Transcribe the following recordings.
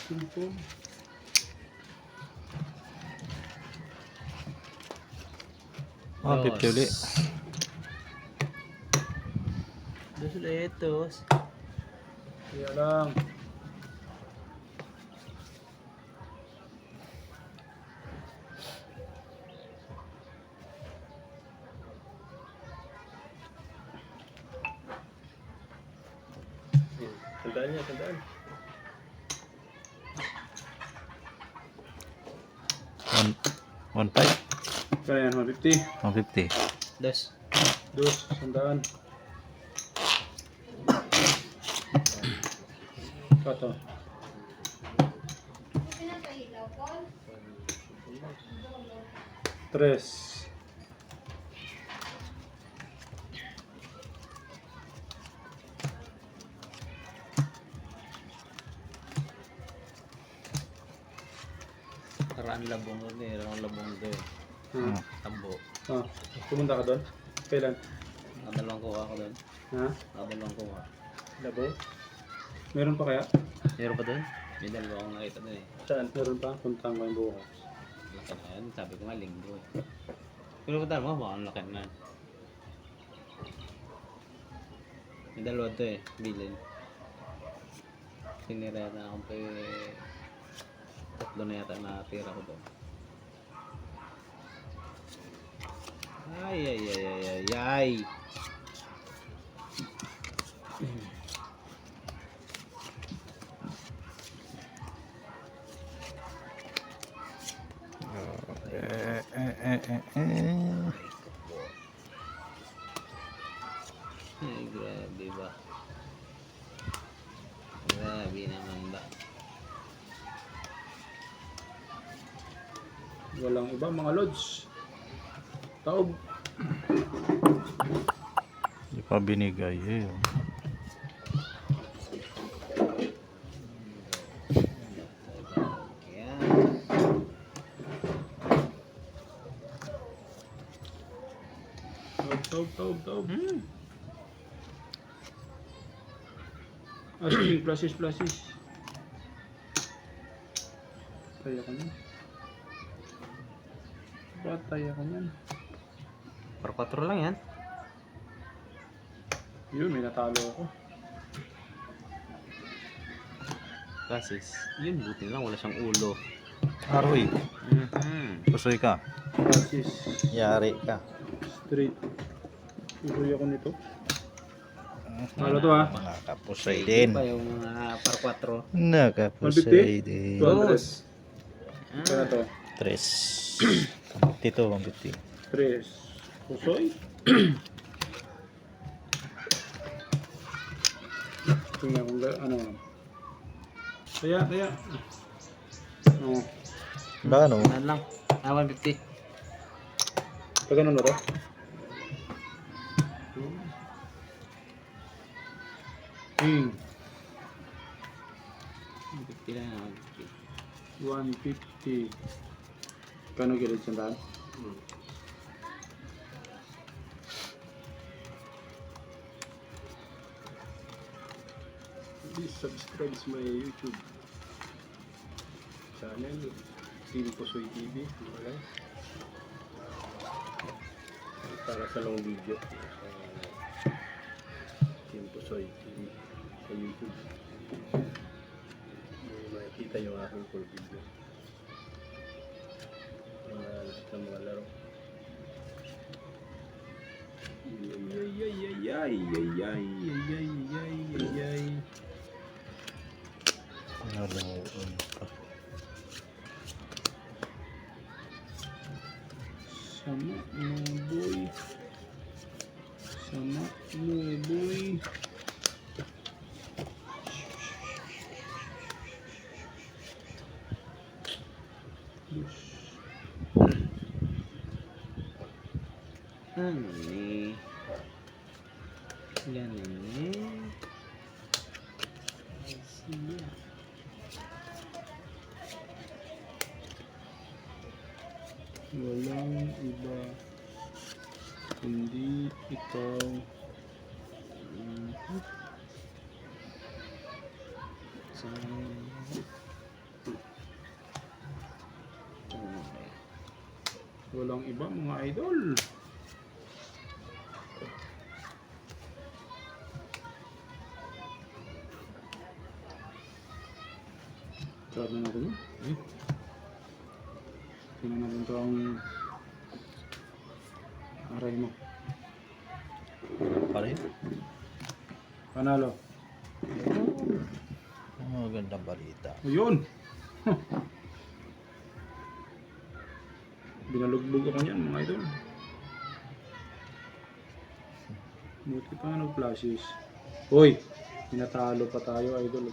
10. 50 ulit. 2 ulitos. Kaya lang. Tandaan niya, tandaan. 1.5. Kaya yan, 150. 150. 2. 200. Kato. Tres. Karaan labong ko eh. Karaan labong ko eh. Ha? Tambo. Ah, pumunta ka doon? Kailan? Nakadalawang kuha ko doon. Ha? Nakadalawang kuha. Labo? Meron pa kaya? Meron pa doon? May dalawa akong nakita doon eh. Saan? Meron pa? Puntang ko yung bukas. Laki na yan. Sabi ko nga linggo eh. Pero punta mo, baka ang laki na. May dalawa to eh. Bilin. Sinira na akong pa eh. 3 na yata natira ko doon. Ay, ay, ay, ay, ay, ay. Ay, grabe ba? Grabe naman ba? Walang iba mga lods. Taob. Hindi pa binigay eh. Yan. Taob. Asking, flashes. Taya ka niyan. Ba't taya ka niyan? Per 4 lang yan. Yun, may natalo ako. Kasis. Yun, buti lang. Wala siyang ulo. Aroy. Pusoy ka. Flashes. Yari ka. Straight. Usoy ako nito. Talo to ha. Mga kapusoy Hindi din. pa yung mga par 4. Nakapusoy din. 200. Ah. Kaya to. 3. 150. 3. Usoy. Tingnan kung ano. Taya. Oo. Baka no? Ano lang? 150. Pag ganun ba to? King. 150 lang. 150. Kano gilid sandaan? Please subscribe to my YouTube channel, Team Pusoy TV. Okay? Para sa long video. Team Pusoy TV sa YouTube. Makikita yung aking full video. Lahat ng mga laro. Ay. Naroon pa. Sama mo boy. Ano ni? Yan ni. Siya. Walang iba kundi ikaw. Sa Walang iba mga idol. Sarap na natin yun. Tingnan natin ito ang aray mo. Pare. Panalo. Magandang balita. Ayun. Binalugbog ako niyan mga idol. Buti pa nga nag-flashes. Hoy! Pinatalo pa tayo idol.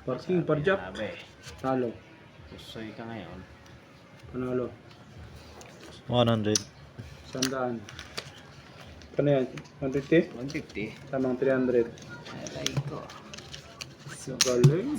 Parking, parjak. Sabi, Talo. pusoy ka ngayon. Panalo. 100. Sandaan. Ano yan? 150? 150. Tamang 300. Aray ko. Galing.